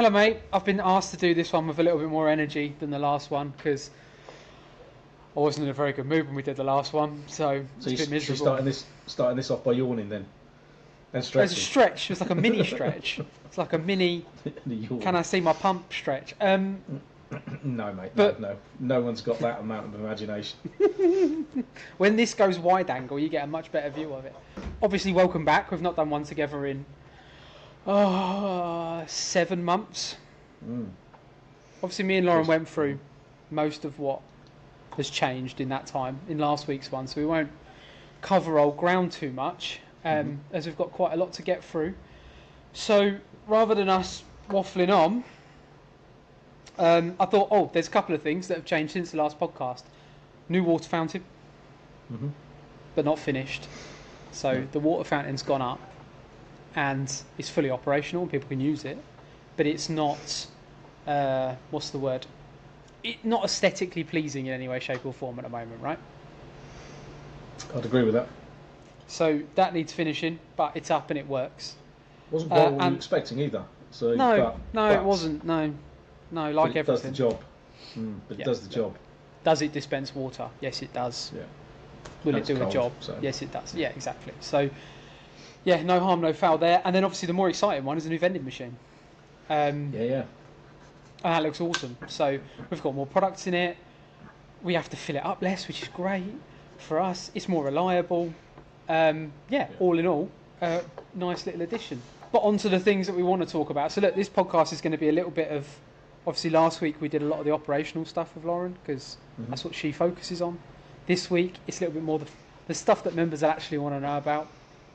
Hello, mate. I've been asked to do this one with a little bit more energy than the last one because I wasn't in a very good mood when we did the last one, so it's a bit miserable. Starting this off by yawning then, and stretching. It's a stretch. It's like a mini stretch. It's like a mini. Can I see my pump stretch? No, mate. No one's got that amount of imagination. When this goes wide angle, you get a much better view of it. Obviously, welcome back. We've not done one together in 7 months. Obviously, me and Lauren went through most of what has changed in that time in last week's one, so we won't cover old ground too much, as we've got quite a lot to get through. So rather than us waffling on, I thought, there's a couple of things that have changed since the last podcast. New water fountain, but not finished. So the water fountain's gone up and it's fully operational and people can use it, but it's not, what's the word? Not aesthetically pleasing in any way, shape or form at the moment, right? I'd agree with that. So that needs finishing, but it's up and it works. Wasn't quite what we were expecting either. So it wasn't. No, like it everything. Does the job. But it does the job. Does it dispense water? Yes, it does. Yeah. Will it do a job? So. Yes, it does. Yeah, exactly. So, yeah, no harm, no foul there. And then obviously the more exciting one is a new vending machine. And that looks awesome. So we've got more products in it. We have to fill it up less, which is great for us. It's more reliable. All in all, nice little addition. But on to the things that we want to talk about. So look, this podcast is going to be a little bit of, obviously last week we did a lot of the operational stuff with Lauren because that's what she focuses on. This week it's a little bit more the stuff that members actually want to know about,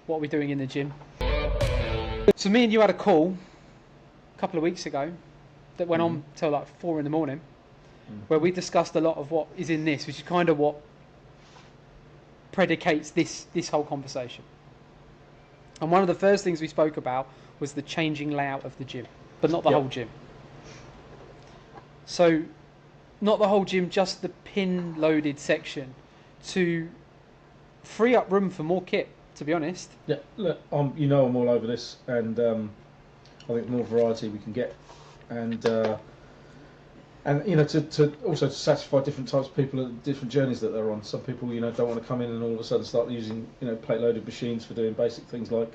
what we're doing in the gym. So me and you had a call a couple of weeks ago that went on till like 4 a.m, where we discussed a lot of what is in this, which is kind of what predicates this whole conversation. And one of the first things we spoke about was the changing layout of the gym, but not the whole gym. So not the whole gym, just the pin loaded section to free up room for more kit, to be honest. Yeah, look, I'm all over this, and I think the more variety we can get, and to also to satisfy different types of people at different journeys that they're on. Some people don't want to come in and all of a sudden start using plate loaded machines for doing basic things like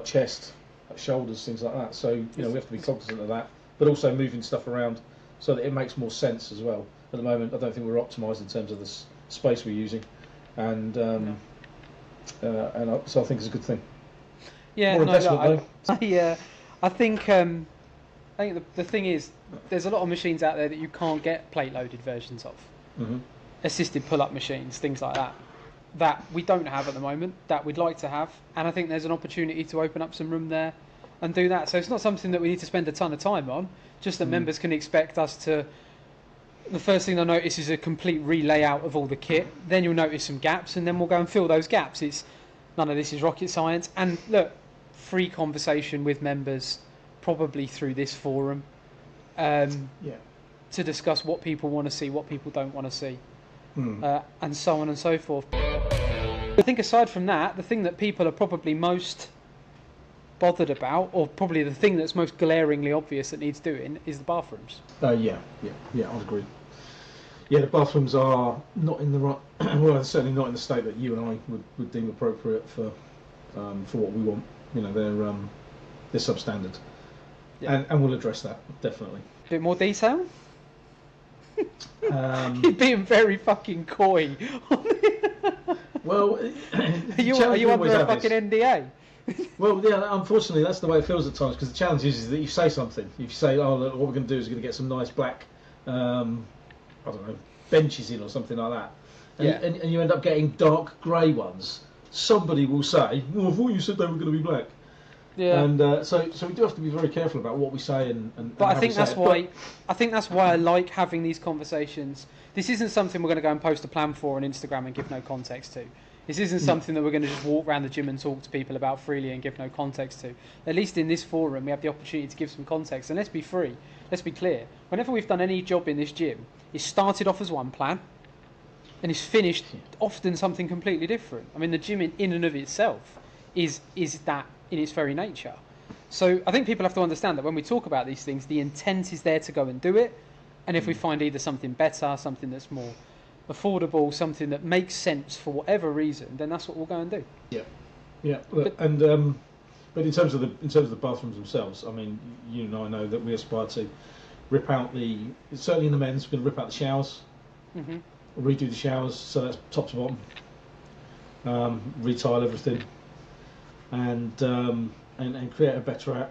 chest, like shoulders, things like that. So we have to be cognizant of that, but also moving stuff around so that it makes more sense as well. At the moment, I don't think we're optimised in terms of the space we're using, and so I think it's a good thing. Yeah, more investment though. I think the thing is, there's a lot of machines out there that you can't get plate loaded versions of. Assisted pull-up machines, things like that we don't have at the moment, that we'd like to have, and I think there's an opportunity to open up some room there and do that. So it's not something that we need to spend a ton of time on, just that members can expect us to. The first thing they'll notice is a complete re-layout of all the kit, then you'll notice some gaps, and then we'll go and fill those gaps. None of this is rocket science, and look, free conversation with members probably through this forum to discuss what people want to see, what people don't want to see, and so on and so forth. I think aside from that, the thing that people are probably most bothered about, or probably the thing that's most glaringly obvious that needs doing, is the bathrooms. I'd agree. Yeah, the bathrooms are not in the right, well, certainly not in the state that you and I would deem appropriate for what we want. They're substandard. And we'll address that, definitely. A bit more detail? You're being very fucking coy. Well, are you under a fucking NDA? Well, yeah, unfortunately that's the way it feels at times, because the challenge is that you say something. If you say, look, what we're going to do is we're going to get some nice black, benches in or something like that, and you end up getting dark grey ones, somebody will say, I thought you said they were going to be black. Yeah. And so we do have to be very careful about what we say and But I think that's why I like having these conversations. This isn't something we're going to go and post a plan for on Instagram and give no context to. This isn't something that we're going to just walk around the gym and talk to people about freely and give no context to. At least in this forum, we have the opportunity to give some context. And let's be free. Let's be clear. Whenever we've done any job in this gym, it started off as one plan and it's finished often something completely different. I mean, the gym in and of itself is that in its very nature. So I think people have to understand that when we talk about these things, the intent is there to go and do it. And if we find either something better, something that's more affordable, something that makes sense for whatever reason, then that's what we'll go and do. Yeah, yeah. But in terms of the bathrooms themselves, I mean, you and I know that we aspire to rip out certainly in the men's, we're going to rip out the showers, redo the showers, so that's top to bottom, retile everything, and create a better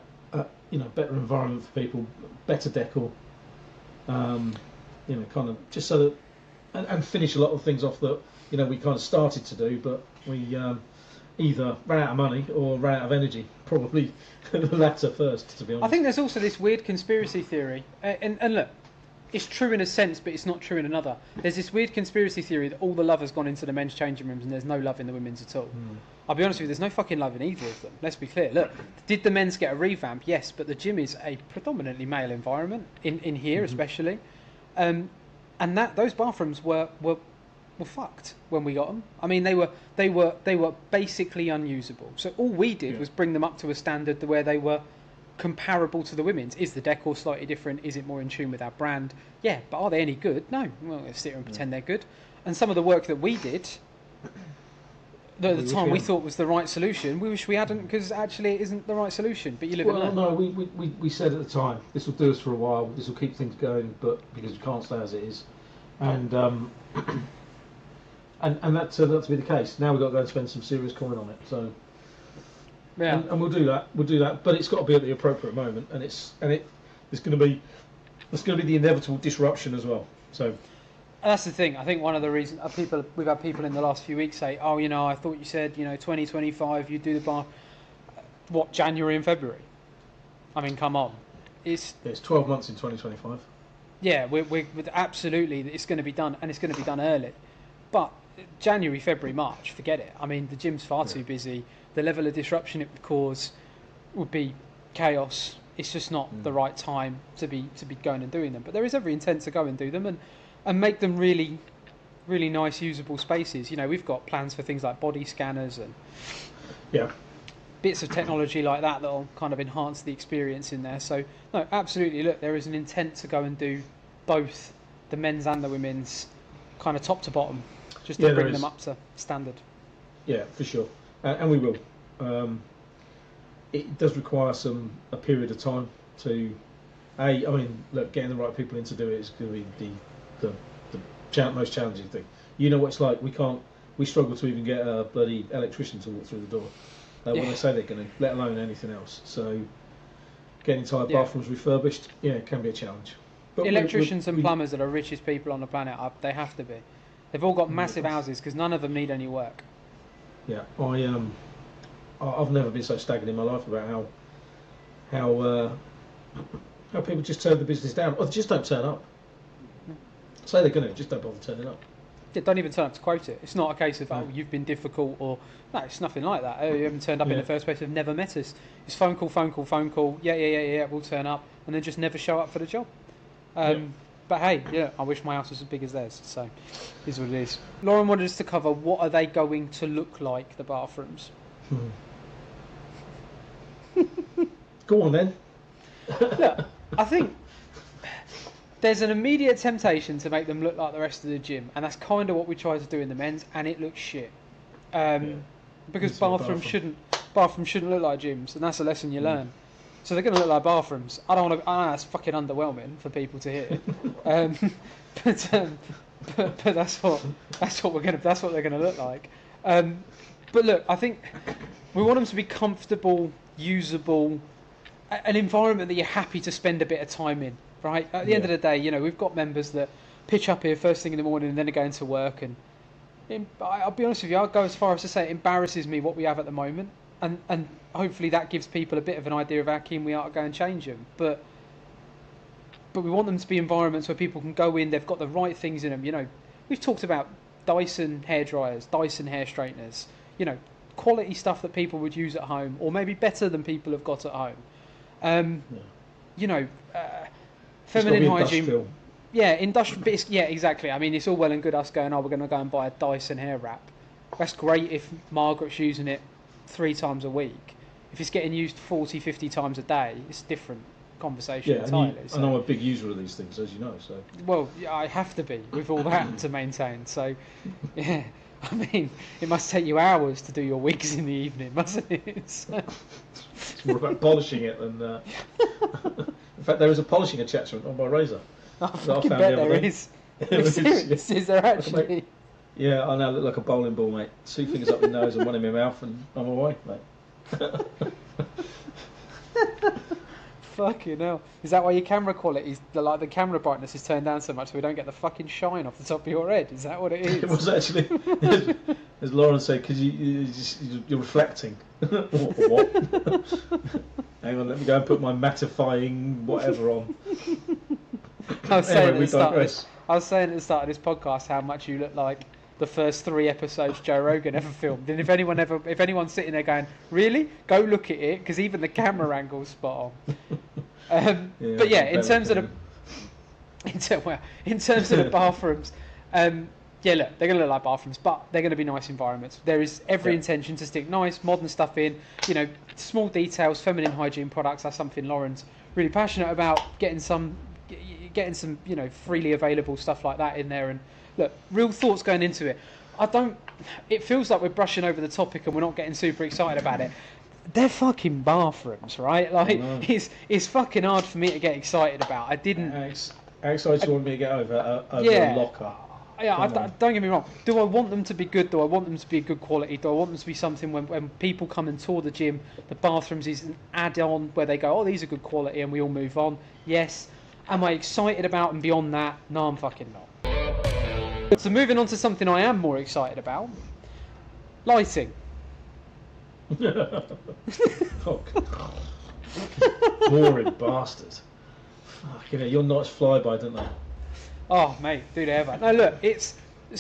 better environment for people, better decor, kind of just so that, and finish a lot of things off that we kind of started to do, but we either ran out of money or ran out of energy. Probably the latter first, to be honest. I think there's also this weird conspiracy theory, and look, it's true in a sense, but it's not true in another. There's this weird conspiracy theory that all the love has gone into the men's changing rooms and there's no love in the women's at all. I'll be honest with you, there's no fucking love in either of them. Let's be clear. Look, did the men's get a revamp? Yes, but the gym is a predominantly male environment, in here especially. And those bathrooms were fucked when we got them. I mean, they were basically unusable. So all we did was bring them up to a standard where they were comparable to the women's. Is the decor slightly different? Is it more in tune with our brand? Yeah, but are they any good? No. Well, let's sit here and pretend they're good. And some of the work that we did, at the time we thought was the right solution, we wish we hadn't, because actually it isn't the right solution. But you live and learn. No, we said at the time, this will do us for a while. This will keep things going, but because we can't stay as it is, and that turned out to be the case. Now we've got to go and spend some serious coin on it. So, yeah, and we'll do that. We'll do that, but it's got to be at the appropriate moment, and it's going to be the inevitable disruption as well. So, that's the thing. I think one of the reasons we've had people in the last few weeks say, "Oh, I thought you said 2025 you do the bar, what, January and February?" I mean, come on, it's 12 months in 2025. Yeah, we're absolutely, it's going to be done, and it's going to be done early, but January, February, March, forget it. I mean, the gym's far too busy. The level of disruption it would cause would be chaos. It's just not the right time to be going and doing them. But there is every intent to go and do them and make them really, really nice, usable spaces. We've got plans for things like body scanners and bits of technology like that that'll kind of enhance the experience in there. So, no, absolutely. Look, there is an intent to go and do both the men's and the women's, kind of top to bottom, just to bring them up to standard. Yeah, for sure, and we will. It does require a period of time to, look, getting the right people in to do it is going to be the most challenging thing. You know what it's like. We struggle to even get a bloody electrician to walk through the door when they say they're going to, let alone anything else. So, getting entire bathrooms refurbished, it can be a challenge. But electricians and plumbers are the richest people on the planet. They have to be. They've all got massive houses because none of them need any work. Yeah, I've never been so staggered in my life about how people just turn the business down, or they just don't turn up. Say they're going to, just don't bother turning up. Yeah, don't even turn up to quote it. It's not a case of you've been difficult, or no, it's nothing like that. Oh, you haven't turned up in the first place. They've never met us. It's phone call. Yeah. We'll turn up, and then just never show up for the job. But hey, I wish my house was as big as theirs, so is what it is. Lauren wanted us to cover what are they going to look like, the bathrooms. Go on then. Look, I think there's an immediate temptation to make them look like the rest of the gym, and that's kind of what we try to do in the men's, and it looks shit. Because bathrooms shouldn't look like gyms, and that's a lesson you learn. So they're going to look like bathrooms. I know that's fucking underwhelming for people to hear, but that's what they're going to look like. But look, I think we want them to be comfortable, usable, an environment that you're happy to spend a bit of time in. Right? At the end of the day, we've got members that pitch up here first thing in the morning and then are going to work. And I'll be honest with you, I'll go as far as to say it embarrasses me what we have at the moment. And hopefully that gives people a bit of an idea of how keen we are to go and change them. But we want them to be environments where people can go in, they've got the right things in them. We've talked about Dyson hairdryers, Dyson hair straighteners, quality stuff that people would use at home, or maybe better than people have got at home. Feminine hygiene. Industrial. Yeah, exactly. I mean, it's all well and good us going, we're going to go and buy a Dyson hair wrap. That's great if Margaret's using it 3 times a week. If it's getting used 40, 50 times a day, it's a different conversation entirely. And I'm a big user of these things, as you know. So well, I have to be with all that to maintain. So yeah, I mean, it must take you hours to do your wigs in the evening, mustn't it? So. It's more about polishing it than. In fact, there is a polishing attachment on my razor. I fucking bet there is. Is there actually? Yeah, I now look like a bowling ball, mate. 2 fingers up my nose and 1 in my mouth, and I'm away, mate. Fucking hell. Is that why your camera quality, the camera brightness is turned down so much so we don't get the fucking shine off the top of your head? Is that what it is? It was actually, as Lauren said, because you're reflecting. What? Hang on, let me go and put my mattifying whatever on. I was saying at the start of this podcast how much you look like the first 3 episodes Joe Rogan ever filmed. And if anyone's sitting there going, really? Go look at it, because even the camera angle's spot on. But yeah, in terms of the bathrooms, yeah, look, they're going to look like bathrooms, but they're going to be nice environments. There is every intention to stick nice, modern stuff in. You know, small details, feminine hygiene products. That's something Lauren's really passionate about. Getting some, you know, freely available stuff like that in there. And look, real thoughts going into it. It feels like we're brushing over the topic and we're not getting super excited about it. They're fucking bathrooms, right? Like, it's fucking hard for me to get excited about. I didn't. How excited you want me to get over a locker? Yeah, don't get me wrong. Do I want them to be good? Do I want them to be good quality? Do I want them to be something when people come and tour the gym, the bathrooms is an add-on where they go, oh, these are good quality, and we all move on? Yes. Am I excited about and beyond that? No, I'm fucking not. So moving on to something I am more excited about. Lighting. Oh, boring bastard. Fucking hell, your nights fly by, don't they? Oh, mate, do they ever? No, look,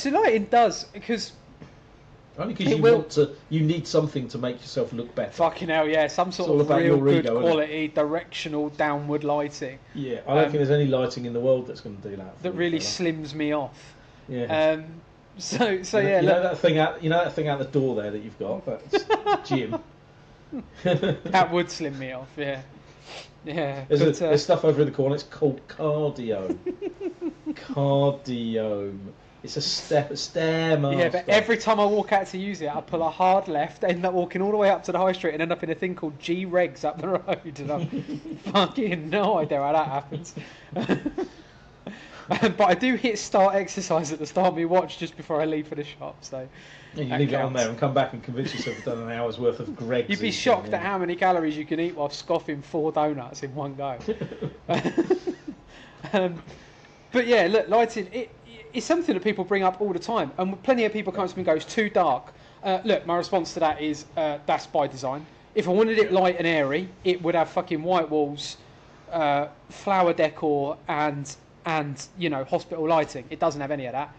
lighting does, because... Only because you need something to make yourself look better. Fucking hell, yeah, some sort of real good quality, directional, downward lighting. Yeah, I don't think there's any lighting in the world that's going to do that. That really slims me off. Yeah. So you yeah. Know that thing out the door there that you've got. That's Jim. That would slim me off. Yeah. Yeah. There's stuff over in the corner. It's called cardio. Cardio. It's a stairmaster. Yeah, but every time I walk out to use it, I pull a hard left, end up walking all the way up to the high street, and end up in a thing called G Regs up the road, and I'm fucking no idea how that happens. But I do hit start exercise at the start of my watch just before I leave for the shop. So you leave it on there and come back and convince yourself you've done an hour's worth of Greg's. You'd be shocked at how many calories you can eat while scoffing 4 donuts in one go. But yeah, look, lighting. It's something that people bring up all the time, and plenty of people come to me and go, it's too dark. Look, my response to that is that's by design. If I wanted it light and airy, it would have fucking white walls, flower decor, and you know, hospital lighting. It doesn't have any of that.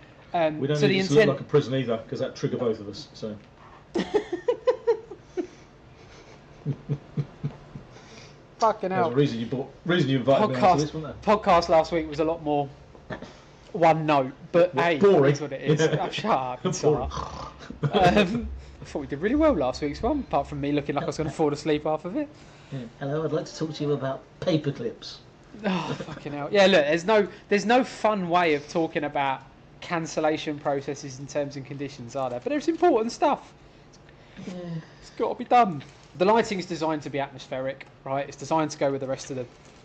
We don't need it to look like a prison either, because that trigger both of us. So. Fucking hell. There's a reason you invited me onto this, wasn't there? Podcast last week was a lot more one note, but hey, that's what it is. Oh, shut up. It's all right. I thought we did really well last week's one, apart from me looking like I was going to fall asleep half of it. Yeah. Hello, I'd like to talk to you about paper clips. Oh, fucking hell. Yeah, look, there's no fun way of talking about cancellation processes and terms and conditions, are there? But there's important stuff. Yeah. It's got to be done. The lighting is designed to be atmospheric, right? It's designed to go with the rest of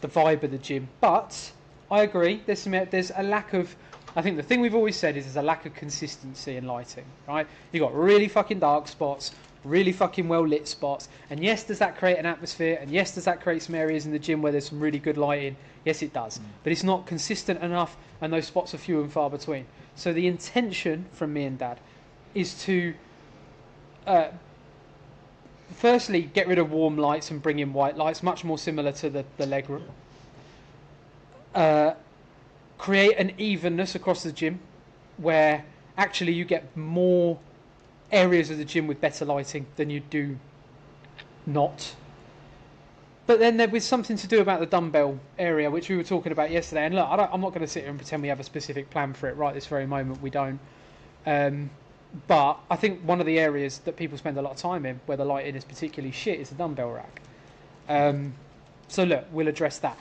the vibe of the gym. But I agree, there's a lack of... I think the thing we've always said is there's a lack of consistency in lighting, right? You've got really fucking dark spots, really fucking well lit spots, and yes, does that create an atmosphere, and yes, does that create some areas in the gym where there's some really good lighting? Yes, it does. But it's not consistent enough, and those spots are few and far between. So the intention from me and Dad is to firstly get rid of warm lights and bring in white lights, much more similar to the legroom. Create an evenness across the gym where actually you get more areas of the gym with better lighting than you do not. But then there was something to do about the dumbbell area, which we were talking about yesterday. And look, I'm not going to sit here and pretend we have a specific plan for it right this very moment. We don't. But I think one of the areas that people spend a lot of time in, where the lighting is particularly shit, is the dumbbell rack. So look, we'll address that.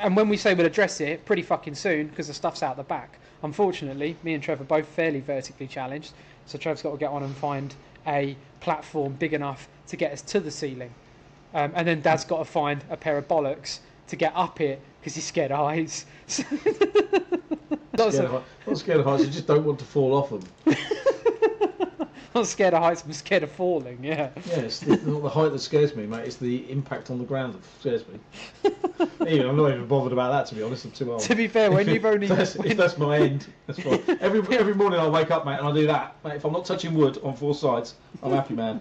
And when we say we'll address it, pretty fucking soon, because the stuff's out the back. Unfortunately, me and Trevor are both fairly vertically challenged, so Trevor's got to get on and find a platform big enough to get us to the ceiling. And then Dad's got to find a pair of bollocks to get up it, because he's scared of heights. Not scared of heights, I just don't want to fall off them. Not scared of heights, I'm scared of falling, yeah. Yeah, it's not the height that scares me, mate, it's the impact on the ground that scares me. I'm not even bothered about that, to be honest, I'm too old. To be fair, when you've only... if that's my end, that's fine. Every morning I wake up, mate, and I do that. Mate, if I'm not touching wood on 4 sides, I'm happy, man.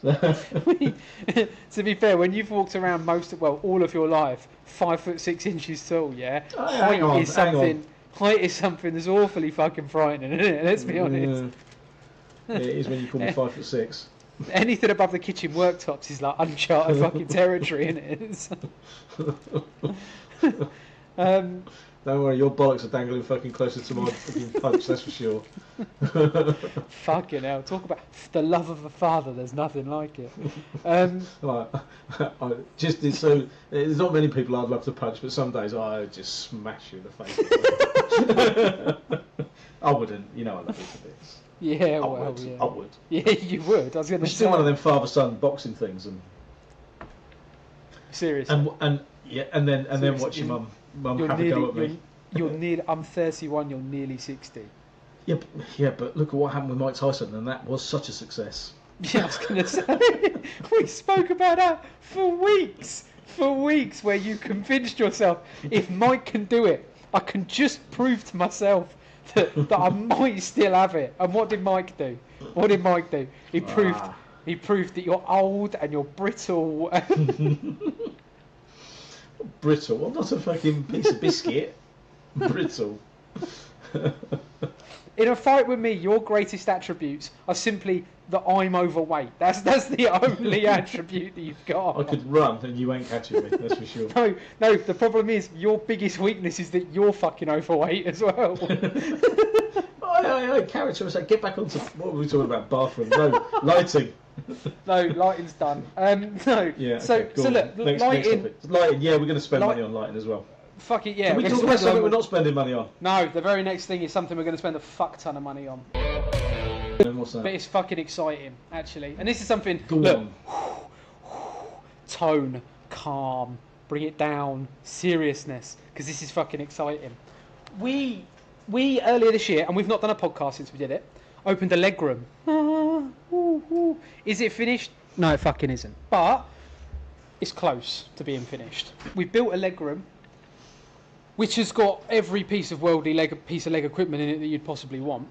To be fair, when you've walked around all of your life, 5'6" tall, yeah, height is something that's awfully fucking frightening, isn't it? Let's be honest. Yeah, it is when you call me 5'6". Anything above the kitchen worktops is like uncharted fucking territory, isn't it? Don't worry, your bollocks are dangling fucking closer to my fucking punch, that's for sure. Fucking hell, talk about the love of a father, there's nothing like it. There's not many people I'd love to punch, but some days I just smash you in the face. I wouldn't, I love you to bits. Yeah, I would. Yeah, you would. I was going to say. Still one of them father-son boxing things, and seriously. And then watch your mum have a go at me. I'm 31. You're nearly 60. Yeah, but look at what happened with Mike Tyson, and that was such a success. Yeah, I was going to say. We spoke about that for weeks, where you convinced yourself, if Mike can do it, I can just prove to myself that I might still have it. And what did Mike do? He proved that you're old and you're brittle. Brittle? I'm not a fucking piece of biscuit. Brittle. In a fight with me, your greatest attributes are simply that I'm overweight. That's the only attribute that you've got. I could run and you ain't catching me, that's for sure. No, the problem is your biggest weakness is that you're fucking overweight as well. Character, I said, get back onto, what were we talking about? Bathroom? No, lighting. No, lighting's done. No. Yeah, so look, lighting, yeah, we're going to spend money on lighting as well. Fuck it, yeah. Can we talk about something we're not spending money on? No, the very next thing is something we're going to spend a fuck ton of money on. What's that? But it's fucking exciting, actually. And this is something... Tone, calm, bring it down, seriousness, because this is fucking exciting. We earlier this year, and we've not done a podcast since we did it, opened a leg room. Is it finished? No, it fucking isn't. But it's close to being finished. We built a leg room, which has got every piece of worldly leg equipment in it that you'd possibly want.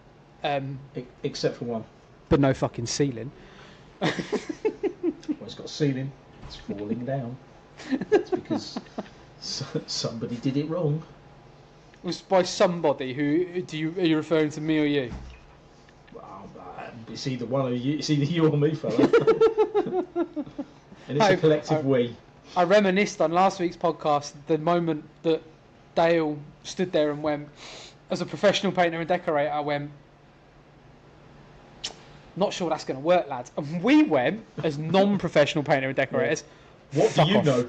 Except for one. But no fucking ceiling. Well, it's got a ceiling. It's falling down. That's because somebody did it wrong. It was by somebody. Are you referring to me or you? Well, it's either one of you. It's either you or me, fella. And it's a collective we. I reminisced on last week's podcast the moment that Dale stood there and went, as a professional painter and decorator, I went, not sure that's going to work, lads. And we went, as non-professional painter and decorators, what do you know?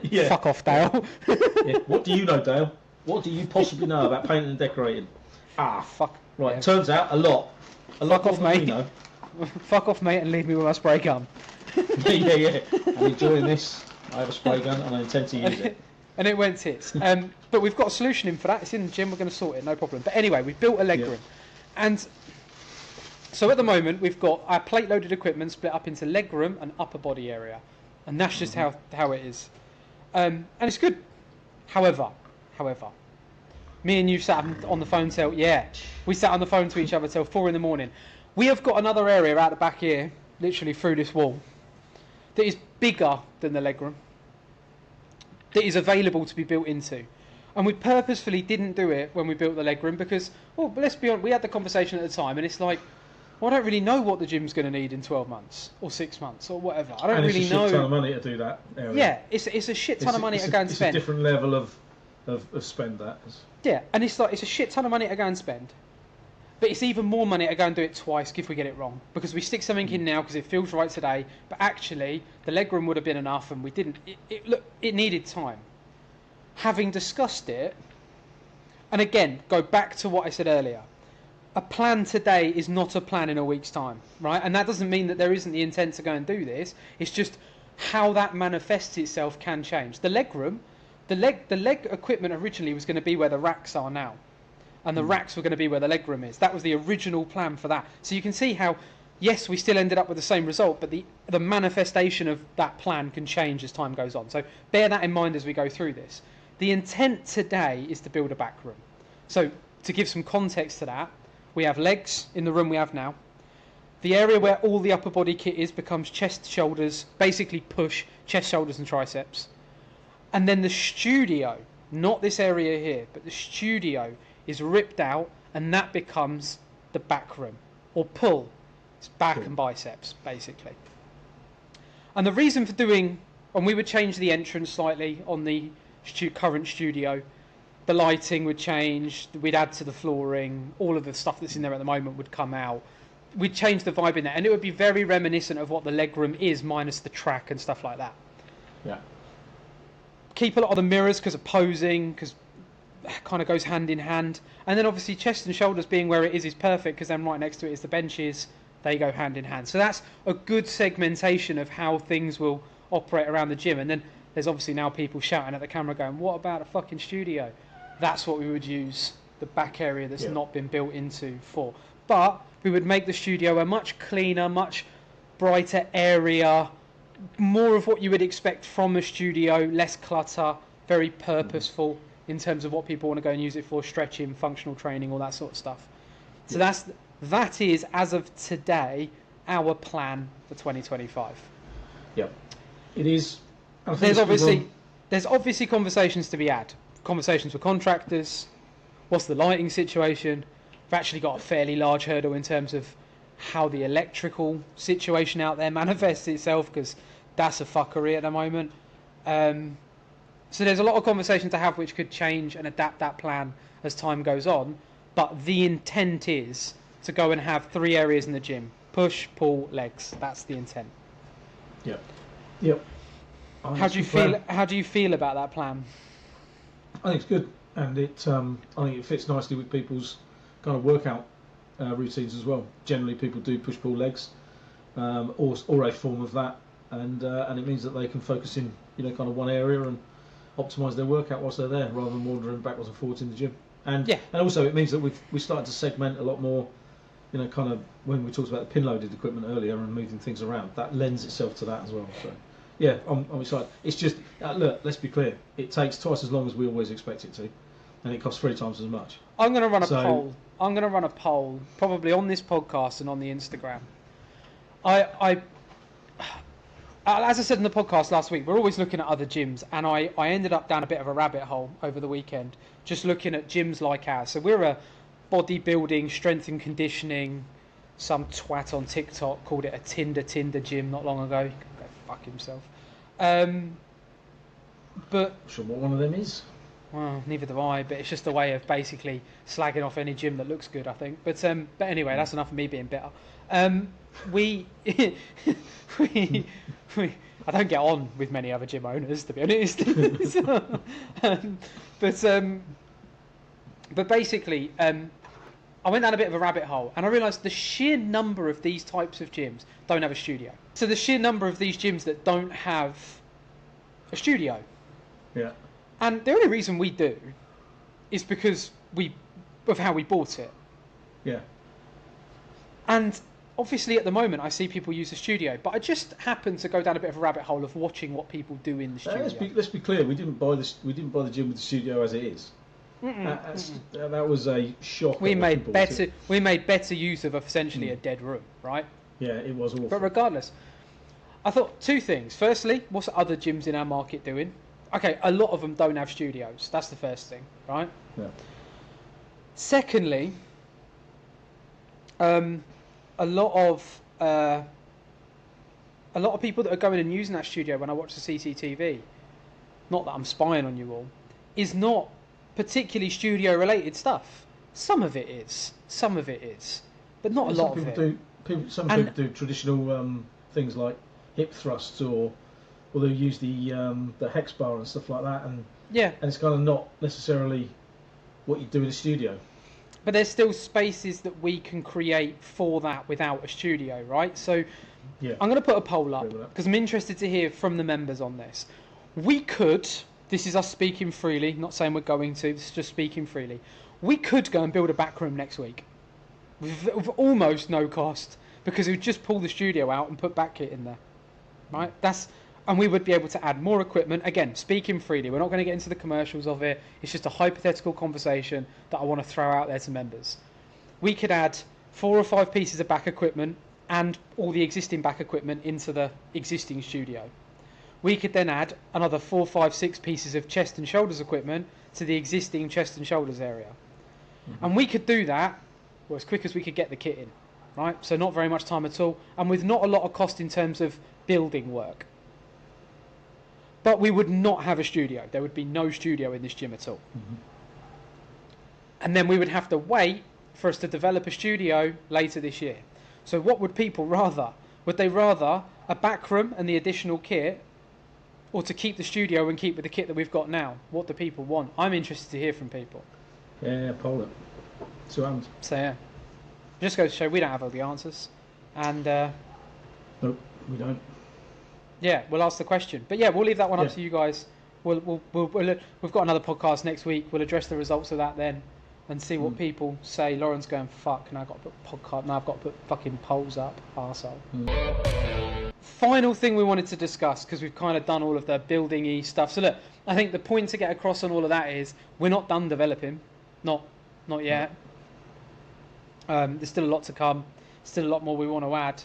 Yeah. Fuck off, Dale. Yeah. What do you know, Dale? What do you possibly know about painting and decorating? Fuck. Right, turns out a lot. Fuck off, mate. Fuck off, mate, and leave me with my spray gun. Yeah. I'm enjoying this. I have a spray gun and I intend to use it. And it went tits. But we've got a solution in for that. It's in the gym. We're going to sort it, no problem. But anyway, we've built a leg room. And so at the moment, we've got our plate-loaded equipment split up into leg room and upper body area. And that's just how it is. And it's good. However, me and you sat on the phone we sat on the phone to each other till 4 a.m. We have got another area out the back here, literally through this wall, that is bigger than the leg room, that is available to be built into. And we purposefully didn't do it when we built the leg room because, but let's be honest, we had the conversation at the time and it's like, well, I don't really know what the gym's going to need in 12 months or 6 months or whatever. I don't really know. It's a shit ton of money to do that area. Yeah, it's a shit ton of money to go and spend. It's a different level of spend that. Yeah, and it's a shit ton of money to go and spend. But it's even more money to go and do it twice if we get it wrong. Because we stick something in now because it feels right today, but actually the legroom would have been enough and we didn't. It needed time. Having discussed it, and again, go back to what I said earlier, a plan today is not a plan in a week's time, right? And that doesn't mean that there isn't the intent to go and do this. It's just how that manifests itself can change. The legroom, the leg equipment originally was going to be where the racks are now. And the racks were going to be where the legroom is. That was the original plan for that. So you can see how, yes, we still ended up with the same result, but the manifestation of that plan can change as time goes on. So bear that in mind as we go through this. The intent today is to build a back room. So to give some context to that, we have legs in the room we have now. The area where all the upper body kit is becomes chest, shoulders, basically push, chest, shoulders and triceps. And then the studio, not this area here, but the studio is ripped out and that becomes the back room, or pull. It's back and biceps, basically. And the reason for doing, and we would change the entrance slightly on the current studio, the lighting would change, we'd add to the flooring, all of the stuff that's in there at the moment would come out. We'd change the vibe in there, and it would be very reminiscent of what the legroom is, minus the track and stuff like that. Yeah. Keep a lot of the mirrors because of posing, because kind of goes hand in hand, and then obviously chest and shoulders being where it is perfect because then right next to it is the benches. They go hand in hand, so that's a good segmentation of how things will operate around the gym. And then there's obviously now people shouting at the camera going, what about a fucking studio? That's what we would use the back area that's not been built into for. But we would make the studio a much cleaner, much brighter area, more of what you would expect from a studio, less clutter, very purposeful in terms of what people want to go and use it for, stretching, functional training, all that sort of stuff. So that is, as of today, our plan for 2025. Yeah, it is. There's obviously conversations to be had. Conversations with contractors. What's the lighting situation? We've actually got a fairly large hurdle in terms of how the electrical situation out there manifests itself, because that's a fuckery at the moment. So there's a lot of conversation to have which could change and adapt that plan as time goes on. But the intent is to go and have 3 areas in the gym. Push, pull, legs. That's the intent. Yep. How do you feel about that plan? I think it's good, and I think it fits nicely with people's kind of workout routines as well. Generally, people do push, pull, legs, or a form of that, and it means that they can focus in kind of one area and optimise their workout whilst they're there, rather than wandering backwards and forwards in the gym. And also it means that we started to segment a lot more. Kind of when we talked about the pin-loaded equipment earlier and moving things around, that lends itself to that as well. So, yeah, I'm excited. It's just look, let's be clear. It takes twice as long as we always expect it to, and it costs 3 times as much. I'm going to run a poll. I'm going to run a poll, probably on this podcast and on the Instagram. As I said in the podcast last week, we're always looking at other gyms, and I ended up down a bit of a rabbit hole over the weekend, just looking at gyms like ours. So we're a bodybuilding, strength and conditioning. Some twat on TikTok called it a Tinder gym not long ago. He can go fuck himself. But I'm sure what one of them is. Well, neither do I, but it's just a way of basically slagging off any gym that looks good, I think. But anyway, that's enough of me being bitter. We I don't get on with many other gym owners, to be honest. But basically, I went down a bit of a rabbit hole, and I realised the sheer number of these types of gyms don't have a studio. So the sheer number of these gyms that don't have a studio. Yeah. And the only reason we do is because of how we bought it. Yeah. And obviously at the moment I see people use the studio, but I just happen to go down a bit of a rabbit hole of watching what people do in the studio. Let's be clear. We didn't buy the gym with the studio as it is. That was a shock. We made better use of essentially a dead room, right? Yeah, it was awful. But regardless, I thought 2 things. Firstly, what's other gyms in our market doing? Okay, a lot of them don't have studios. That's the first thing, right? Yeah. Secondly, a lot of people that are going and using that studio when I watch the CCTV, not that I'm spying on you all, is not particularly studio related stuff. Some of it is, but not a lot of it. Some people do traditional things like hip thrusts, or they'll use the hex bar and stuff like that, and it's kind of not necessarily what you do in a studio. But there's still spaces that we can create for that without a studio, right? So I'm going to put a poll up because I'm interested to hear from the members on this. We could, this is us speaking freely, not saying we're going to, this is just speaking freely. We could go and build a back room next week with almost no cost, because we'd just pull the studio out and put back kit in there, right? And we would be able to add more equipment. Again, speaking freely, we're not going to get into the commercials of it. It's just a hypothetical conversation that I want to throw out there to members. We could add 4 or 5 pieces of back equipment and all the existing back equipment into the existing studio. We could then add another 4, 5, 6 pieces of chest and shoulders equipment to the existing chest and shoulders area. Mm-hmm. And we could do that as quick as we could get the kit in, right? So not very much time at all, and with not a lot of cost in terms of building work. But we would not have a studio. There would be no studio in this gym at all. Mm-hmm. And then we would have to wait for us to develop a studio later this year. So what would people rather? Would they rather a back room and the additional kit, or to keep the studio and keep with the kit that we've got now? What do people want? I'm interested to hear from people. Yeah, poll it. So yeah. Just goes to show we don't have all the answers. And nope, we don't. Yeah, we'll ask the question. But yeah, we'll leave that one up to you guys. We've got another podcast next week. We'll address the results of that then and see what people say. Lauren's going, fuck, now I've got to put podcast. Now I've got to put fucking polls up, arsehole. Final thing we wanted to discuss, because we've kind of done all of the building-y stuff. So look, I think the point to get across on all of that is we're not done developing. Not yet. There's still a lot to come. Still a lot more we want to add.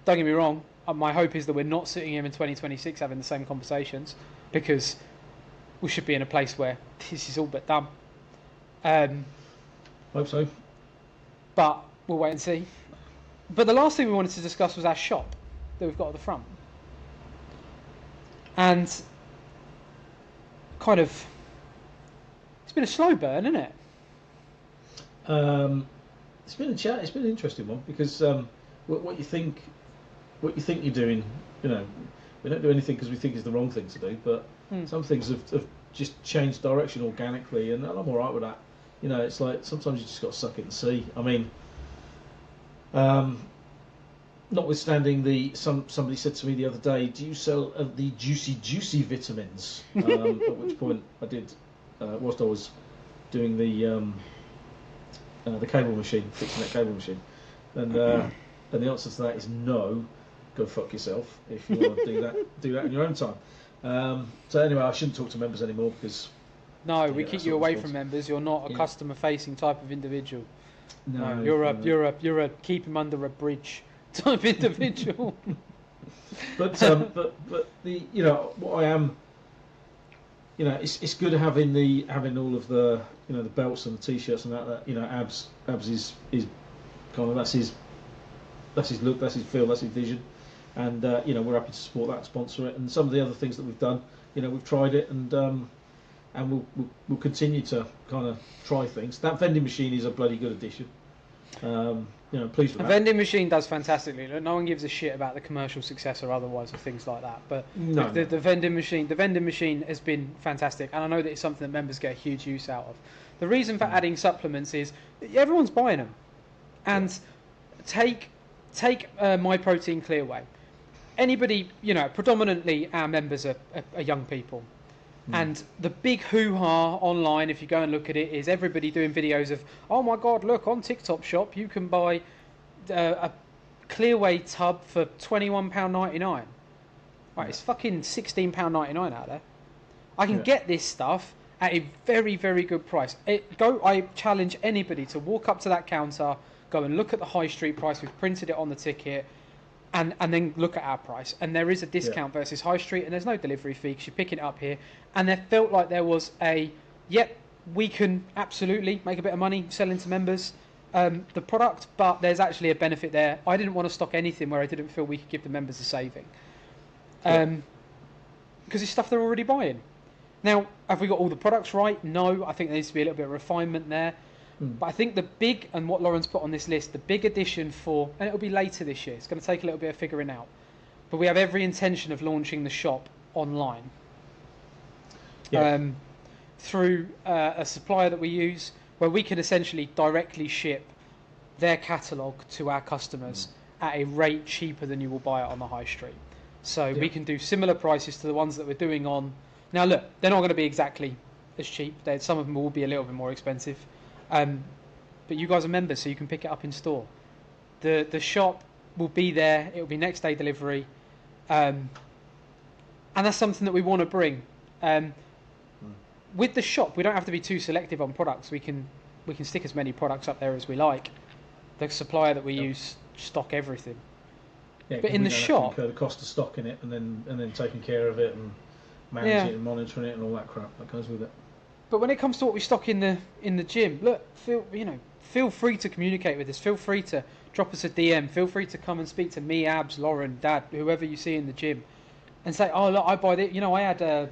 Don't get me wrong. My hope is that we're not sitting here in 2026 having the same conversations, because we should be in a place where this is all but done. Hope so. But we'll wait and see. But the last thing we wanted to discuss was our shop that we've got at the front. And kind of, it's been a slow burn, isn't it? It's been an interesting one, because what you think you're doing, we don't do anything because we think it's the wrong thing to do, but some things have just changed direction organically, and I'm all right with that. It's like sometimes you just got to suck it and see. I mean, notwithstanding somebody said to me the other day, do you sell the juicy vitamins? At which point I did, whilst I was doing the cable machine, fixing that cable machine, and the answer to that is no. Go fuck yourself if you want to do that in your own time. So anyway, I shouldn't talk to members anymore, because we keep you away from members. You're not a customer-facing type of individual. No, you're a keep him under a bridge type individual. but the what I am, it's good having all of the the belts and the t-shirts and that Abs is kind of that's his look, that's his feel, that's his vision. And we're happy to support that, sponsor it, and some of the other things that we've done, we've tried it, and we'll continue to kind of try things. That vending machine is a bloody good addition. Pleased with that. A vending machine does fantastically. No one gives a shit about the commercial success or otherwise of things like that. But the vending machine has been fantastic, and I know that it's something that members get a huge use out of. The reason for adding supplements is everyone's buying them, and take My Protein Clearway. Anybody, predominantly our members are young people. And the big hoo-ha online, if you go and look at it, is everybody doing videos of, oh my God, look, on TikTok Shop, you can buy a Clearway tub for £21.99. Right, it's fucking £16.99 out there. I can get this stuff at a very, very good price. I challenge anybody to walk up to that counter, go and look at the high street price. We've printed it on the ticket, and then look at our price. And there is a discount versus high street, and there's no delivery fee because you're picking it up here. And there felt like there was we can absolutely make a bit of money selling to members the product, but there's actually a benefit there. I didn't want to stock anything where I didn't feel we could give the members a saving. Because it's stuff they're already buying. Now, have we got all the products right? No, I think there needs to be a little bit of refinement there. But I think the big, and what Lauren's put on this list, the big addition and it'll be later this year, it's going to take a little bit of figuring out, but we have every intention of launching the shop online. Through a supplier that we use, where we can essentially directly ship their catalogue to our customers at a rate cheaper than you will buy it on the high street. So we can do similar prices to the ones that we're doing on. Now look, they're not going to be exactly as cheap. Some of them will be a little bit more expensive. But you guys are members, so you can pick it up in store. The shop will be there. It will be next day delivery. And that's something that we want to bring. With the shop, we don't have to be too selective on products. We can stick as many products up there as we like. The supplier that we use stock everything. Yeah, but in the shop, incur the cost of stocking it and then taking care of it and managing it and monitoring it and all that crap that goes with it. But when it comes to what we stock in the gym, look, feel free to communicate with us. Feel free to drop us a DM. Feel free to come and speak to me, Abs, Lauren, Dad, whoever you see in the gym, and say, "Oh, look, I buy this." I had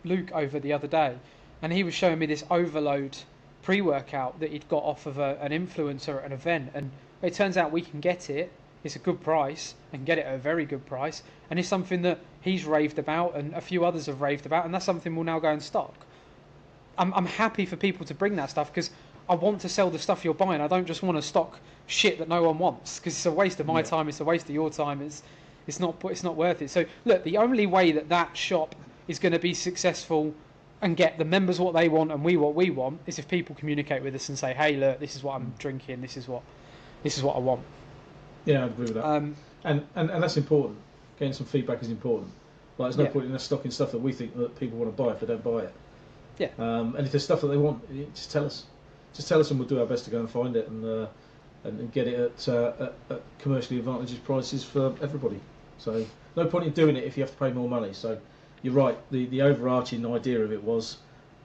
Luke over the other day, and he was showing me this Overload pre-workout that he'd got off of an influencer at an event, and it turns out we can get it. It's a good price and get it at a very good price, and it's something that he's raved about and a few others have raved about, and that's something we'll now go and stock. I'm happy for people to bring that stuff because I want to sell the stuff you're buying. I don't just want to stock shit that no one wants because it's a waste of my time. It's a waste of your time. It's not worth it. So look, the only way that shop is going to be successful and get the members what they want and we what we want is if people communicate with us and say, "Hey, look, this is what I'm drinking. This is what I want." Yeah, I agree with that. And that's important. Getting some feedback is important. Like, there's no point in us stocking stuff that we think that people want to buy if they don't buy it. Yeah. And if there's stuff that they want, just tell us. Just tell us, and we'll do our best to go and find it and get it at commercially advantageous prices for everybody. So no point in doing it if you have to pay more money. So you're right. The overarching idea of it was,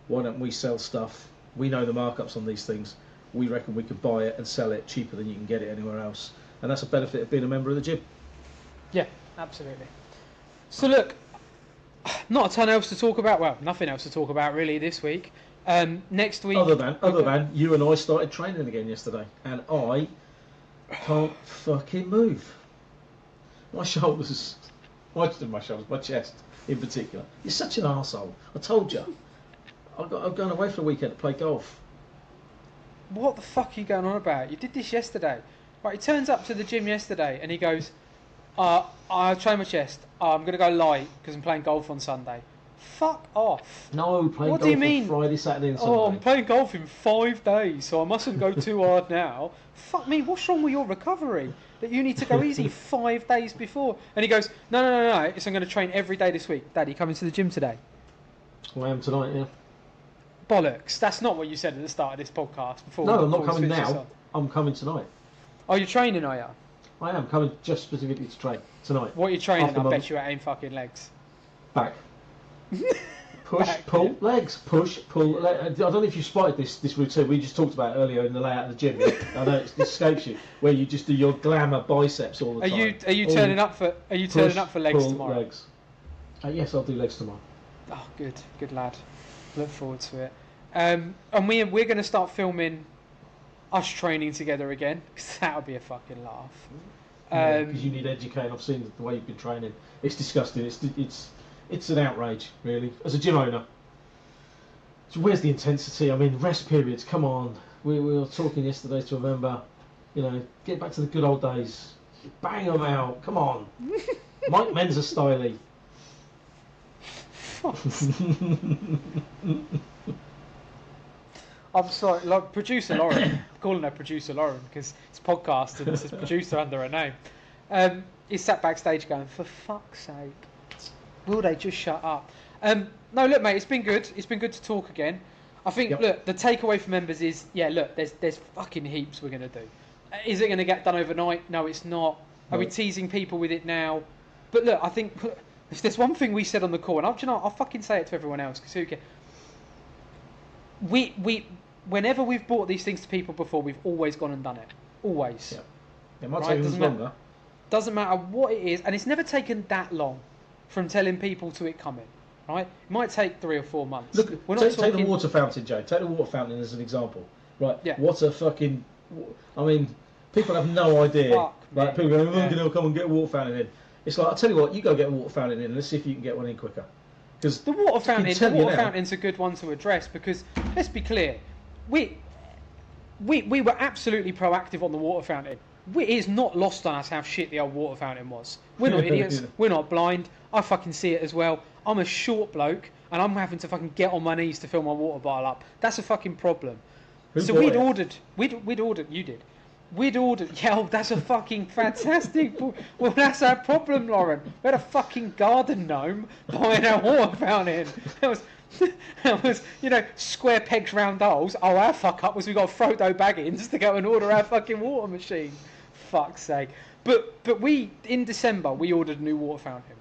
why don't we sell stuff? We know the markups on these things. We reckon we could buy it and sell it cheaper than you can get it anywhere else. And that's a benefit of being a member of the gym. Yeah, absolutely. So look, not a ton else to talk about. Well, nothing else to talk about really this week. Next week, other than you and I started training again yesterday, and I can't fucking move. My shoulders, my chest in particular. You're such an arsehole. I told you. I'm going away for the weekend to play golf. What the fuck are you going on about? You did this yesterday. Right, he turns up to the gym yesterday and he goes, I train my chest. I'm going to go light because I'm playing golf on Sunday. Fuck off. No, playing golf on Friday, Saturday and Sunday. Oh, I'm playing golf in 5 days, so I mustn't go too hard now. Fuck me, what's wrong with your recovery? That you need to go easy 5 days before. And he goes, no, so I'm going to train every day this week. Dad, you coming to the gym today? I am tonight, yeah. Bollocks, that's not what you said at the start of this podcast. No, I'm not coming now. I'm coming tonight. Oh, you're training, are you? I am coming just specifically to train tonight. What are you training? I bet you ain't fucking legs. Back. Push, pull, legs. Push, pull, legs. I don't know if you spotted this routine. We just talked about it earlier in the layout of the gym. I know it escapes you, where you just do your glamour biceps all the time. Are you turning up for legs pull, tomorrow? Legs. Yes, I'll do legs tomorrow. Oh, good lad. Look forward to it. And we're going to start filming us training together again because that'll be a fucking laugh. Because you need educating. I've seen the way you've been training. It's disgusting. It's an outrage, really. As a gym owner, so where's the intensity? I mean, rest periods. Come on. We were talking yesterday to remember. Get back to the good old days. Bang them out. Come on. Mike Menzer styly. I'm sorry, like, producer Lauren. I'm calling her producer Lauren because it's a podcast and it says producer under her name. He's sat backstage going, for fuck's sake, will they just shut up? No, look, mate, it's been good. It's been good to talk again. I think, look, the takeaway for members is, look, there's fucking heaps we're going to do. Is it going to get done overnight? No, it's not. Are we teasing people with it now? But look, I think if there's one thing we said on the call, and I'll fucking say it to everyone else because who cares? Whenever we've brought these things to people before, we've always gone and done it. Always. Yeah. It might take us longer. Doesn't matter what it is, and it's never taken that long from telling people to it coming. Right? It might take 3 or 4 months. Look, take the water fountain, Joe. Take the water fountain as an example. Right. Yeah. What a fucking... I mean, people have no idea. Fuck, like, people go, I'm going to come and get a water fountain in. It's like, I'll tell you what, you go get a water fountain in, let's see if you can get one in quicker. Because the water fountain's a good one to address, because, let's be clear, we were absolutely proactive on the water fountain. It's not lost on us how shit the old water fountain was. We're not idiots. We're not blind. I fucking see it as well. I'm a short bloke, and I'm having to fucking get on my knees to fill my water bottle up. That's a fucking problem. So we'd ordered. You did. We'd ordered. Yeah, oh, that's a fucking fantastic. Well, that's our problem, Lauren. We had a fucking garden gnome buying our water fountain. That was, square pegs, round holes. Oh, our fuck up was we got Frodo Baggins to go and order our fucking water machine. Fuck's sake. But we, in December, we ordered a new water fountain.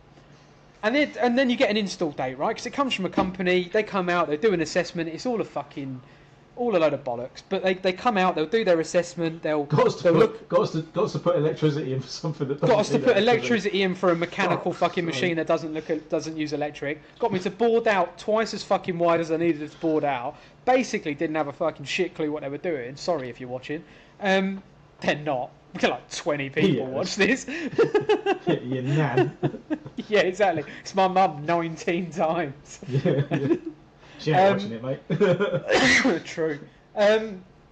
And then you get an install date, right? Because it comes from a company. They come out, they do an assessment. It's all a load of bollocks. But they come out, they'll do their assessment. Got us to put electricity in for something that doesn't got us to put electricity in for a mechanical fucking machine that doesn't use electric. Got me to board out twice as fucking wide as I needed to board out. Basically, didn't have a fucking shit clue what they were doing. Sorry if you're watching. They're not. We got like 20 people watch this. Your nan. Yeah, exactly. It's my mum 19 times. Yeah. She ain't watching it, mate. True.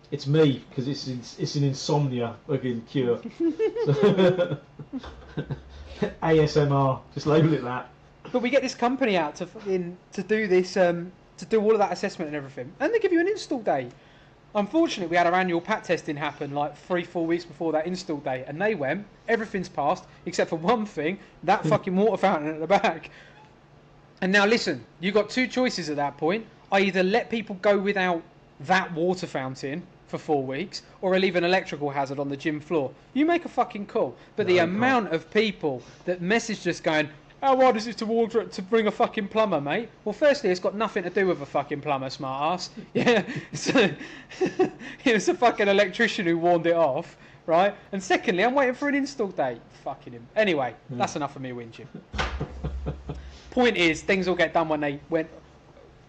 It's me, because it's an insomnia fucking cure. ASMR, just label it that. But we get this company out to do this, to do all of that assessment and everything, and they give you an install date. Unfortunately, we had our annual PAT testing happen like 3-4 weeks before that install date, and they went, everything's passed except for one thing, that fucking water fountain at the back. And now listen, you've got two choices at that point. I either let people go without that water fountain for 4 weeks, or I leave an electrical hazard on the gym floor. You make a fucking call. But the amount of people that messaged us going, how hard is it to bring a fucking plumber, mate? Well, firstly, it's got nothing to do with a fucking plumber, smart ass. Yeah, so, it was a fucking electrician who warned it off, right? And secondly, I'm waiting for an install date. Fucking him. Anyway, that's enough of me whinging. Point is, things will get done when they went.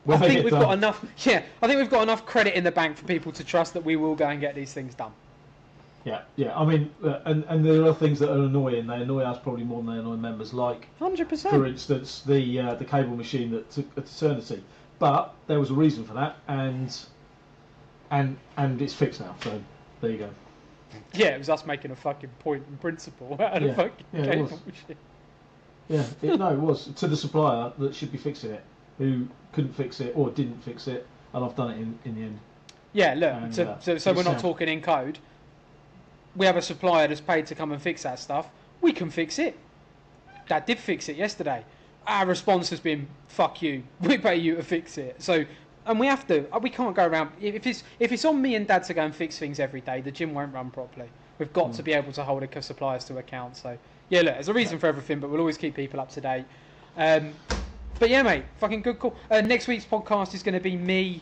I think we've got enough. Yeah, I think we've got enough credit in the bank for people to trust that we will go and get these things done. Yeah. I mean, and there are things that are annoying. They annoy us probably more than they annoy members. Like 100%. For instance, the cable machine that took an eternity, but there was a reason for that, and it's fixed now. So there you go. Yeah, it was us making a fucking point in principle out of a fucking cable machine. Yeah, it was to the supplier that should be fixing it, who couldn't fix it or didn't fix it, and I've done it in the end. Yeah, look, and, so we're not talking in code. We have a supplier that's paid to come and fix that stuff. We can fix it. Dad did fix it yesterday. Our response has been, fuck you, we pay you to fix it. So, and we have to, we can't go around, if it's on me and Dad to go and fix things every day, the gym won't run properly. We've got to be able to hold suppliers to account. So, yeah, look, there's a reason for everything, but we'll always keep people up to date. But yeah, mate, fucking good call. Next week's podcast is going to be me,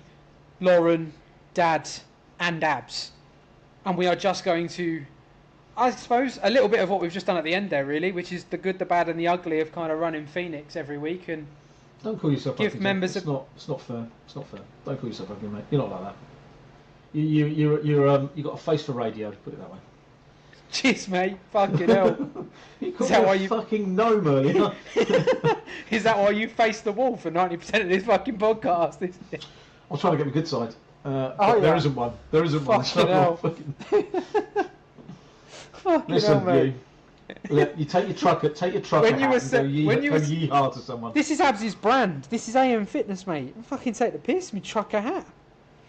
Lauren, Dad, and Abs. And we are just going to, I suppose, a little bit of what we've just done at the end there, really, which is the good, the bad, and the ugly of kind of running Phoenix every week. And don't call yourself give members. It's not fair. It's not fair. Don't call yourself ugly, mate. You're not like that. You got a face for radio. To put it that way. Cheers, mate. Fucking hell. You called me a fucking gnome earlier. Is that why you face the wall for 90% of this fucking podcast? I'm trying to get my good side. There isn't one. There isn't one. Fucking hell. Listen, mate. You take your truck and go yee-haw to someone. This is Abs's brand. This is AM Fitness, mate. Fucking take the piss. Me trucker hat.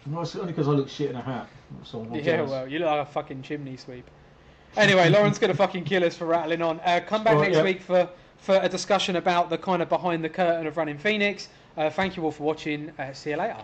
Well, it's only because I look shit in a hat. So well, you look like a fucking chimney sweep. Anyway, Lauren's going to fucking kill us for rattling on. Come back next week for a discussion about the kind of behind the curtain of running Phoenix. Thank you all for watching. See you later.